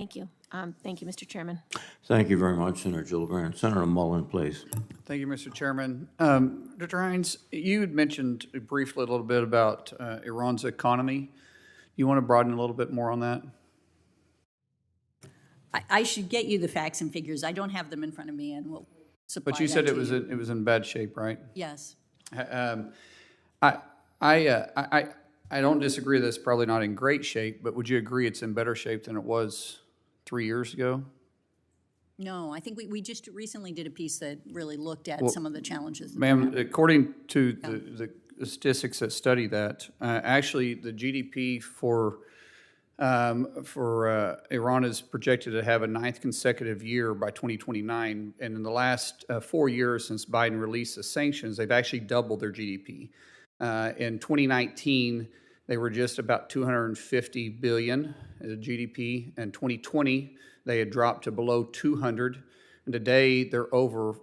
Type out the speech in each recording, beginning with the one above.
Thank you. Thank you, Mr. Chairman. Thank you very much, Senator Gillibrand. Senator Mullin, please. Thank you, Mr. Chairman. Dr. Haines, you had mentioned briefly a little bit about Iran's economy. You want to broaden a little bit more on that? I should get you the facts and figures. I don't have them in front of me, and we'll supply. But you said that it to was you. it was in bad shape, right? Yes. I don't disagree that it's probably not in great shape, but would you agree it's in better shape than it was 3 years ago? No, I think we just recently did a piece that really looked at some of the challenges. Ma'am, according to the statistics that study that, actually the GDP for Iran is projected to have a 9th consecutive year by 2029. And in the last 4 years since Biden released the sanctions, they've actually doubled their GDP. In 2019, they were just about 250 billion GDP. In 2020, they had dropped to below 200. And today, they're over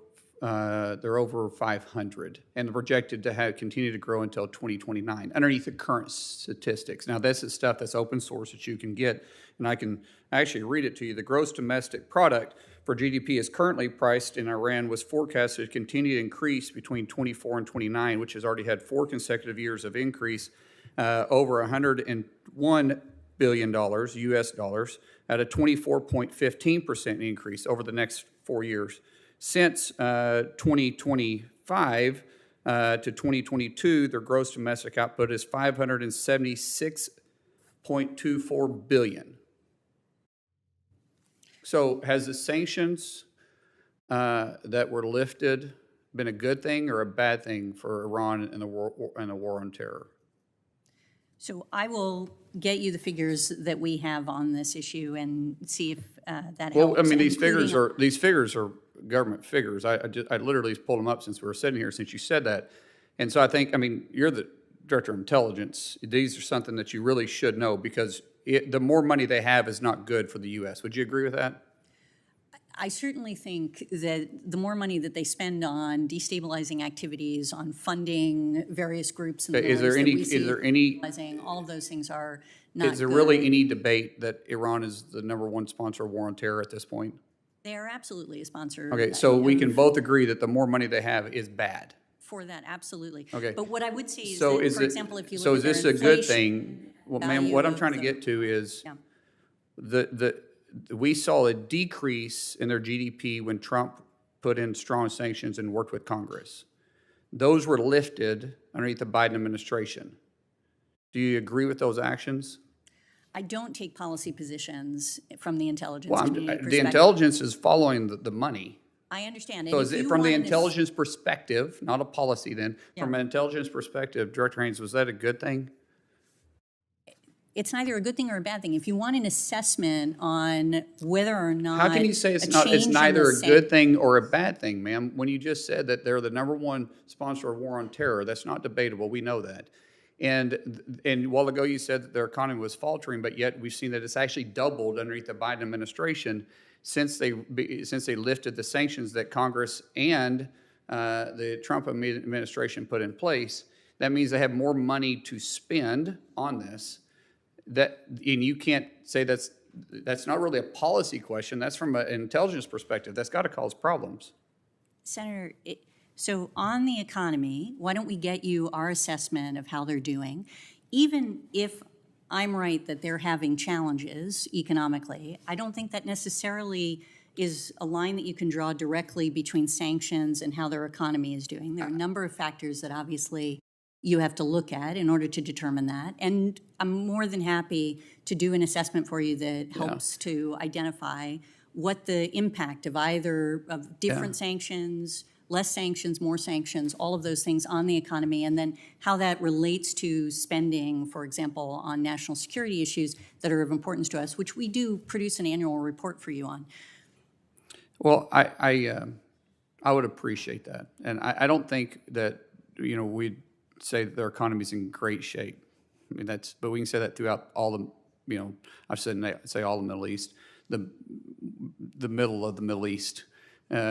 500, and they're projected to continue to grow until 2029 underneath the current statistics. Now, this is stuff that's open source that you can get, and I can actually read it to you. The gross domestic product for GDP is currently priced in Iran was forecasted to continue to increase between 24 and 29, which has already had 4 consecutive years of increase, over $101 billion US dollars at a 24.15% increase over the next 4 years. Since 2025 to 2022, their gross domestic output is $576.24 billion. So has the sanctions that were lifted been a good thing or a bad thing for Iran and the war on terror? So I will get you the figures that we have on this issue and see if that helps. Well, I mean, these figures are government figures. I literally pulled them up since we were sitting here, since you said that. And so I think, I mean, you're the Director of Intelligence. These are something that you really should know, because the more money they have is not good for the U.S. Would you agree with that? I certainly think that the more money that they spend on destabilizing activities, on funding various groups, and is there any all of those things are not. Is there good. really any debate that Iran is the #1 sponsor of war on terror at this point? They are absolutely a sponsor. Okay, so we can both agree that the more money they have is bad. For that, absolutely. Okay. But what I would say is So that, is for it, example, if you so look is at this their a good inflation thing? Well, ma'am, what I'm trying to get to is we saw a decrease in their GDP when Trump put in strong sanctions and worked with Congress. Those were lifted underneath the Biden administration. Do you agree with those actions? I don't take policy positions from the intelligence Well, community the perspective. intelligence is following the money. I understand. So And is if it you from the want to- intelligence perspective, not a policy then, from Yeah. an intelligence perspective, Director Haines, was that a good thing? It's neither a good thing or a bad thing. If you want an assessment on whether or not How can you say it's a not? It's change in neither the a good thing or a bad thing, ma'am. When you just said that they're the #1 sponsor of war on terror, that's not debatable. We know that. And a while ago you said that their economy was faltering, but yet we've seen that it's actually doubled underneath the Biden administration since they lifted the sanctions that Congress and the Trump administration put in place. That means they have more money to spend on this. And you can't say that's not really a policy question. That's from an intelligence perspective. That's got to cause problems. Senator, so on the economy, why don't we get you our assessment of how they're doing? Even if I'm right that they're having challenges economically, I don't think that necessarily is a line that you can draw directly between sanctions and how their economy is doing. There are a number of factors that obviously you have to look at in order to determine that. And I'm more than happy to do an assessment for you that helps to identify what the impact of either of different sanctions, less sanctions, more sanctions, all of those things on the economy, and then how that relates to spending, for example, on national security issues that are of importance to us, which we do produce an annual report for you on. Well, I would appreciate that. And I don't think that, we'd say that their economy's in great shape. I mean, but we can say that throughout all the, I've say all the Middle East, the middle of the Middle East.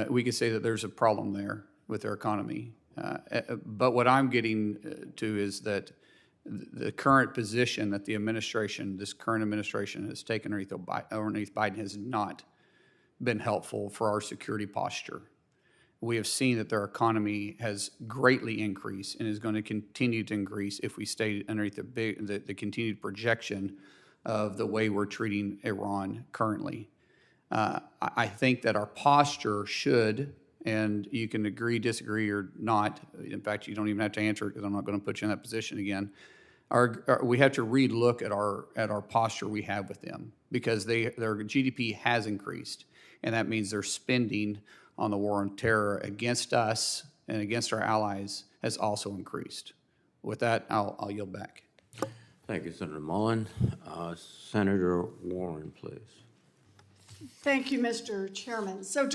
We could say that there's a problem there with their economy. But what I'm getting to is that the current position that the administration, this current administration has taken underneath Biden has not been helpful for our security posture. We have seen that their economy has greatly increased and is going to continue to increase if we stay underneath the continued projection of the way we're treating Iran currently. I think that our posture should, and you can agree, disagree, or not. In fact, you don't even have to answer it because I'm not going to put you in that position again. We have to relook at our posture we have with them, because their GDP has increased, and that means their spending on the war on terror against us and against our allies has also increased. With that, I'll yield back. Thank you, Senator Mullin. Senator Warren, please. Thank you, Mr. Chairman. So